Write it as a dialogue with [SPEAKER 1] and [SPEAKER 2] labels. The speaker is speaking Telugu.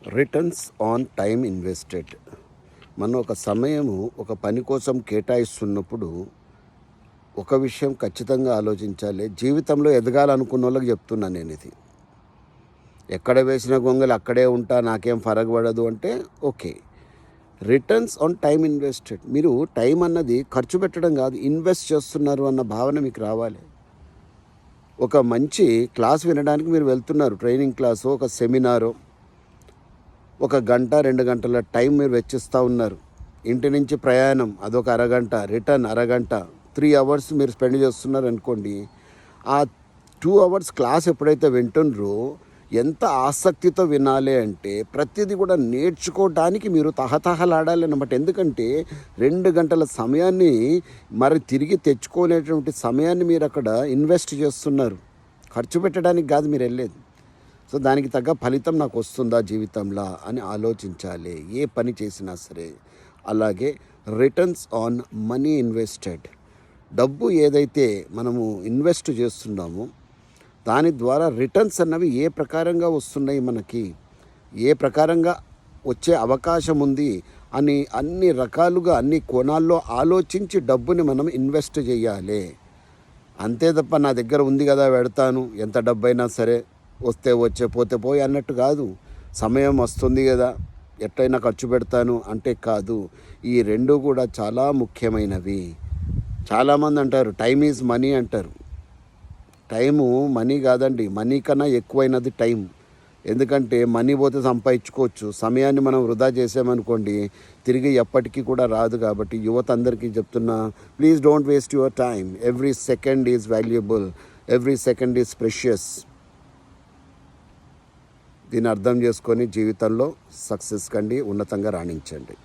[SPEAKER 1] Returns on time invested. మనం ఒక సమయము ఒక పని కోసం కేటాయిస్తున్నప్పుడు ఒక విషయం ఖచ్చితంగా ఆలోచించాలి. జీవితంలో ఎదగాలనుకున్న వాళ్ళకి చెప్తున్నాను నేను ఇది. ఎక్కడ వేసిన గొంగలు అక్కడే ఉంటా, నాకేం ఫరక్ పడదు అంటే okay. Returns on time invested. మీరు టైం అన్నది ఖర్చు పెట్టడం కాదు, ఇన్వెస్ట్ చేస్తున్నారు అన్న భావన మీకు రావాలి. ఒక మంచి క్లాస్ వినడానికి మీరు వెళ్తున్నారు, ట్రైనింగ్ క్లాసు, ఒక సెమినారు, ఒక గంట 2 గంటల టైం మీరు వెచ్చిస్తూ ఉన్నారు. ఇంటి నుంచి ప్రయాణం అదొక అరగంట, రిటర్న్ అరగంట, 3 అవర్స్ మీరు స్పెండ్ చేస్తున్నారు అనుకోండి. ఆ 2 అవర్స్ క్లాస్ ఎప్పుడైతే వింటున్నారో ఎంత ఆసక్తితో వినాలి అంటే ప్రతిదీ కూడా నేర్చుకోవడానికి మీరు తహతహలాడాలి అన్నమాట. ఎందుకంటే 2 గంటల సమయాన్ని మరి తిరిగి తెచ్చుకోలేటువంటి సమయాన్ని మీరు అక్కడ ఇన్వెస్ట్ చేస్తున్నారు. ఖర్చు పెట్టడానికి కాదు మీరు వెళ్ళేది. సో దానికి తగ్గ ఫలితం నాకు వస్తుందా జీవితంలో అని ఆలోచించాలి ఏ పని చేసినా సరే. అలాగే రిటర్న్స్ ఆన్ మనీ ఇన్వెస్టెడ్. డబ్బు ఏదైతే మనము ఇన్వెస్ట్ చేస్తున్నామో దాని ద్వారా రిటర్న్స్ అన్నవి ఏ ప్రకారంగా వస్తున్నాయి, మనకి ఏ ప్రకారంగా వచ్చే అవకాశం ఉంది అని అన్ని రకాలుగా అన్ని కోణాల్లో ఆలోచించి డబ్బుని మనం ఇన్వెస్ట్ చేయాలి. అంతే తప్ప నా దగ్గర ఉంది కదా పెడతాను, ఎంత డబ్బైనా సరే వస్తే వచ్చే పోతే పోయి అన్నట్టు కాదు. సమయం వస్తుంది కదా ఎట్లయినా ఖర్చు పెడతాను అంటే కాదు. ఈ రెండు కూడా చాలా ముఖ్యమైనవి. చాలామంది అంటారు టైం ఈజ్ మనీ అంటారు. టైము మనీ కాదండి, మనీ కన్నా ఎక్కువైనది టైం. ఎందుకంటే మనీ పోతే సంపాదించుకోవచ్చు, సమయాన్ని మనం వృధా చేసామనుకోండి తిరిగి ఎప్పటికీ కూడా రాదు. కాబట్టి యువత అందరికీ చెప్తున్నా, please don't waste your time. Every second is valuable, every second is precious. దీన్ని అర్థం చేసుకొని జీవితంలో సక్సెస్ కండి, ఉన్నతంగా రాణించండి.